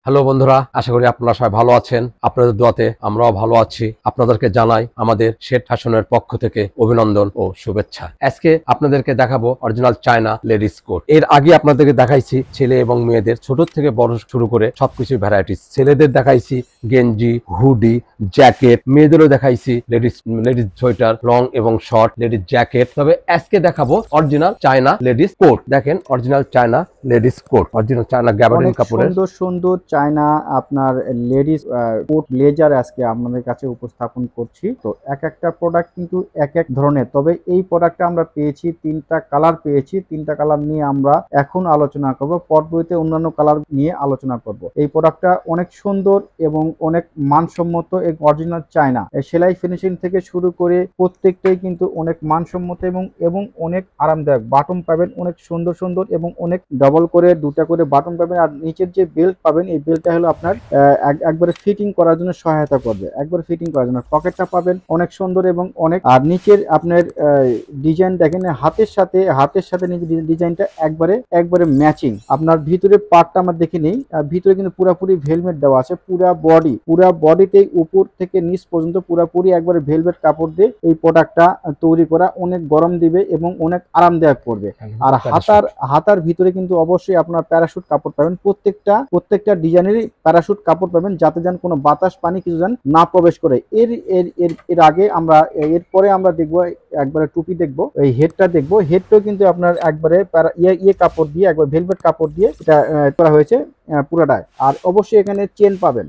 Hello বন্ধুরা, আশা করি আপনারা সবাই ভালো আছেন। আপনাদের দোয়াতে আমরাও ভালো আছি। আপনাদেরকে জানাই আমাদের শেঠ ফ্যাশনের পক্ষ থেকে অভিনন্দন ও শুভেচ্ছা। আজকে আপনাদেরকে দেখাবো অরিজিনাল চায়না লেডিস কোট। এর আগে আপনাদেরকে দেখাইছি ছেলে এবং মেয়েদের ছোট থেকে বড় শুরু করে সবকিছু ভ্যারাইটিস। ছেলেদের দেখাইছি গেঞ্জি, হুডি, জ্যাকেট, মেয়েদেরও দেখাইছি লেডিস সোয়েটার, লং এবং শর্ট, লেডিস জ্যাকেট। তবে আজকে দেখাবো অরিজিনাল চায়না লেডিস কোট। দেখেন original China ladies coat, original China gabardine কাপড়ের সুন্দর সুন্দর চায়না আপনার লেডিস কোট ব্লেজার আজকে আপনাদের কাছে উপস্থাপন করছি। তো এক একটা প্রোডাক্ট কিন্তু এক এক ধরনের, তবে এই প্রোডাক্টটা আমরা পেয়েছি তিনটা কালার পেয়েছি। তিনটা কালার নিয়ে আমরা এখন আলোচনা করব, পরবর্তীতে অন্যান্য কালার নিয়ে আলোচনা করব। এই প্রোডাক্টটা অনেক সুন্দর এবং অনেক মানসম্মত, অরিজিনাল চায়না। সেলাই ফিনিশিং থেকে শুরু করে প্রত্যেকটাই কিন্তু অনেক মানসম্মত এবং অনেক আরামদায়ক। বাটন পাবেন অনেক সুন্দর সুন্দর এবং অনেক ডবল করে দুটা করে বাটন পাবেন। আর নিচের যে বেল্ট পাবেন, এই বেল্টটা হলো আপনার একবারে ফিটিং করার জন্য সহায়তা করবে, একবার ফিটিং করার জন্য। পকেটটা পাবেন অনেক সুন্দর এবং অনেক, আর নিচের আপনার ডিজাইন দেখেন হাতের সাথে নিচের ডিজাইনটা একবারে ম্যাচিং। আপনার ভিতরে পার্টটা আমরা দেখে নিই, ভিতরে কিন্তু পুরাপুরি ভেলভেট দেওয়া আছে। পুরা বডিতে উপর থেকে নিচ পর্যন্ত পুরাপুরি একবারে ভেলভেট কাপড় দিয়ে এই প্রোডাক্টটা তৈরি করা। অনেক গরম দিবে এবং অনেক আরামদায়ক করবে। আর হাতার ভিতরে কিন্তু অবশ্যই আপনার প্যারাশুট কাপড় পাবেন। প্রত্যেকটা ডিজাইনেরই প্যারাশুট কাপড় পাবেন, যাতে যেন কোনো বাতাস পানি কিছু যেন না প্রবেশ করে। এর আগে আমরা এরপরে আমরা দেখবো একবারে টুপি দেখবো, এই হেডটা দেখবো। হেডটাও কিন্তু আপনার একবারে কাপড় দিয়ে, একবার ভেলভেট কাপড় দিয়ে এটা করা হয়েছে পুরাটাই। আর অবশ্যই এখানে চেন পাবেন।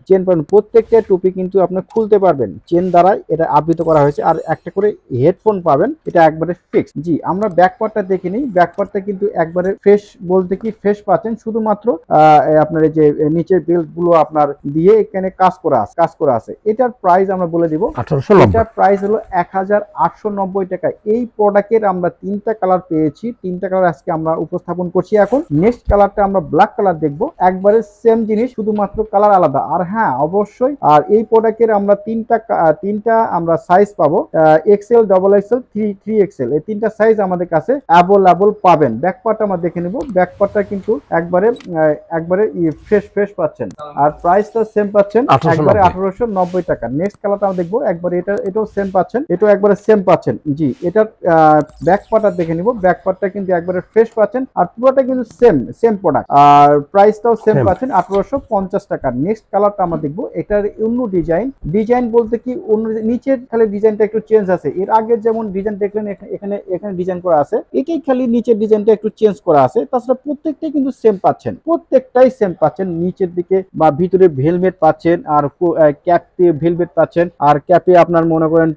প্রত্যেকটা টুপি কিন্তু আপনি খুলতে পারবেন, চেন দ্বারা এটা আবৃত করা হয়েছে। আর একটা করে হেডফোন পাবেন, এটা একবারে ফিক্স। জি, আমরা ব্যাক পার্টটা দেখে নিই। ব্যাক পার্টটা কিন্তু একবারে ফ্রেশ, বলতে কি ফ্রেশ পাচ্ছেন। শুধুমাত্র আপনার এই যে নিচের বেল্ট গুলো আপনার দিয়ে এখানে কাজ করা আছে। এটার প্রাইস আমরা বলে দিব, 1890। এটার প্রাইস হলো 1890 টাকা। এই প্রোডাক্টের আমরা তিনটা কালার পেয়েছি, তিনটা কালার আজকে আমরা উপস্থাপন করছি। এখন নেক্সট কালারটা আমরা ব্ল্যাক কালার দেখবো। একবারে সেম জিনিস, শুধুমাত্র কালার আলাদা। আর হ্যাঁ, অবশ্যই আর এই প্রোডাক্টের আমরা তিনটা আমরা সাইজ পাবো, এক্সেল, ডবল এক্সেল, 3XL। এই তিনটা সাইজ আমাদের কাছে অ্যাভেলেবল পাবেন। ব্যাক পার্টটা আমরা দেখে নিব। ব্যাক পার্টটা কিন্তু একবারে ফ্রেশ পাচ্ছেন। আর প্রাইসটা সেম পাচ্ছেন, একবারে 1890 টাকা। নেক্সট কালারটা আমরা দেখবো, একবারে এটাও সেম পাচ্ছেন, এটাও একবারে সেম পাচ্ছেন। জি, এটার ব্যাক পার্টটা দেখে নিব। ব্যাক পার্টটা কিন্তু একবারে ফ্রেশ পাচ্ছেন, আর পুরোটা কিন্তু সেম প্রোডাক্ট। আর প্রাইসটাও সেম পাচ্ছেন, 1850 টাকা। নেক্সট কালারটা আমরা দেখবো, এটার অন্য ডিজাইন বলতে কি অন্য নিচের খালি ডিজাইনটা একটু চেঞ্জ আছে। এর আগে যেমন ডিজাইন দেখলেন এখানে ডিজাইন করা আছে, এটাই খালি নিচের ডিজাইনটা একটু চেঞ্জ করা আছে। তাছাড়া প্রত্যেকটাই কিন্তু সেম পাচ্ছেন, প্রত্যেকটাই সেম পাচ্ছেন। নিচের দিকে বা ভিতরে ভেলভেট পাচ্ছেন, আর ক্যাপে ভেলভেট পাচ্ছেন, আর ক্যাপে আপনার মনে করেন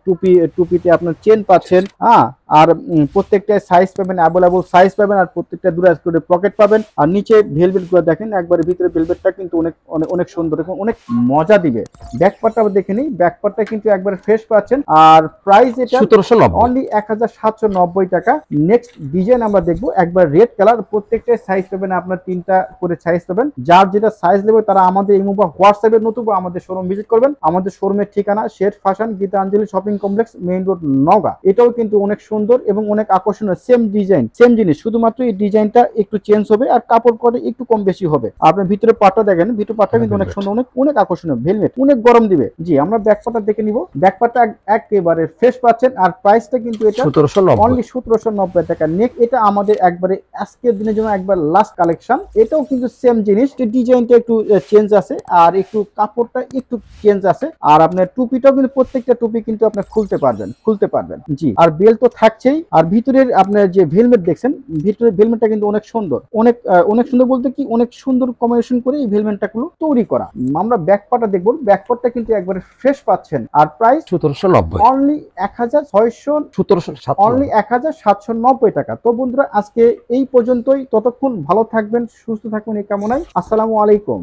টুপিতে আপনার চেন পাচ্ছেন। আর প্রত্যেকটা সাইজ পাবেন, অ্যাভেলেবল সাইজ পাবেন। আর প্রত্যেকটা দূরে করে পকেট পাবেন। আর নিচে ভেলভেট গুলো দেখেন, একবারে ভিতরে ভেলভেটটা কিন্তু অনেক সুন্দর এবং অনেক মজা দিবে। ব্যাক পার্টটা দেখে নিই। ব্যাক পার্টটা কিন্তু একবারে ফ্রেশ পাচ্ছেন। আর প্রাইস এটা 1790, অনলি 1790 টাকা। নেক্সট ডিজাইন আমরা দেখবো, একবার রেড কালার। প্রত্যেকটা সাইজ পাবেন, আপনার তিনটা করে সাইজ পাবেন। যার যেটা সাইজ নেবে তারা আমাদের এই মোবাইল হোয়াটসঅ্যাপে নতুবা আমাদের শোরুম ভিজিট করবেন। আমাদের শোরুমের ঠিকানা Seth fashion, Gitanjali shopping complex, main road, Naogaon. এটাও কিন্তু অনেক সুন্দর এবং অনেক আকর্ষণীয়। সেম ডিজাইন, সেম জিনিস, শুধুমাত্র এই ডিজাইনটা একটু চেঞ্জ হবে আর কাপড় করে একটু কম বেশি হবে। আপনার ভিতরে পাটটা দেখেন, ভিতরে পাটটা কিন্তু অনেক সুন্দর, অনেক আকর্ষণীয়। ভেলভেট অনেক গরম দিবে। জি, আমরা ব্যাক পার্টটা দেখে নিব। ব্যাক পার্টটা একেবারে ফ্রেশ পাচ্ছেন। আর প্রাইসটা কিন্তু এটা 1790, অনলি 1790 টাকা। নেক্সট এটা আমাদের একবারে আজকের দিনের জন্য একবার লাস্ট কালেকশন। এটাও কিন্তু সেম জিনিস, ডিজাইনটা একটু চেঞ্জ আছে আর একটু কাপড়টা একটু চেঞ্জ আছে। আর আপনার টুপিটাও কিন্তু প্রত্যেকটা টুপি কিন্তু আপনি খুলতে পারবেন। জি, আর বেল্ট তো থাকছেই। আর ভিতরের আপনার যে ভেলভেট দেখছেন, ভিতরের ভেলভেটটা কিন্তু অনেক সুন্দর, অনেক সুন্দর বলতে কি অনেক সুন্দর কম্বিনেশন করে এই ভেলভেটটা গুলো তৈরি করা। আমরা ব্যাক পার্টটা দেখবো। ব্যাক পার্টটা কিন্তু একবারে ফ্রেশ পাচ্ছেন। আর প্রাইস 1790, অনলি 1790 টাকা। তো বন্ধুরা, আজকে এই পর্যন্তই। ততক্ষণ ভালো থাকবেন, সুস্থ থাকবেন এই কামনায়। আসসালামু আলাইকুম।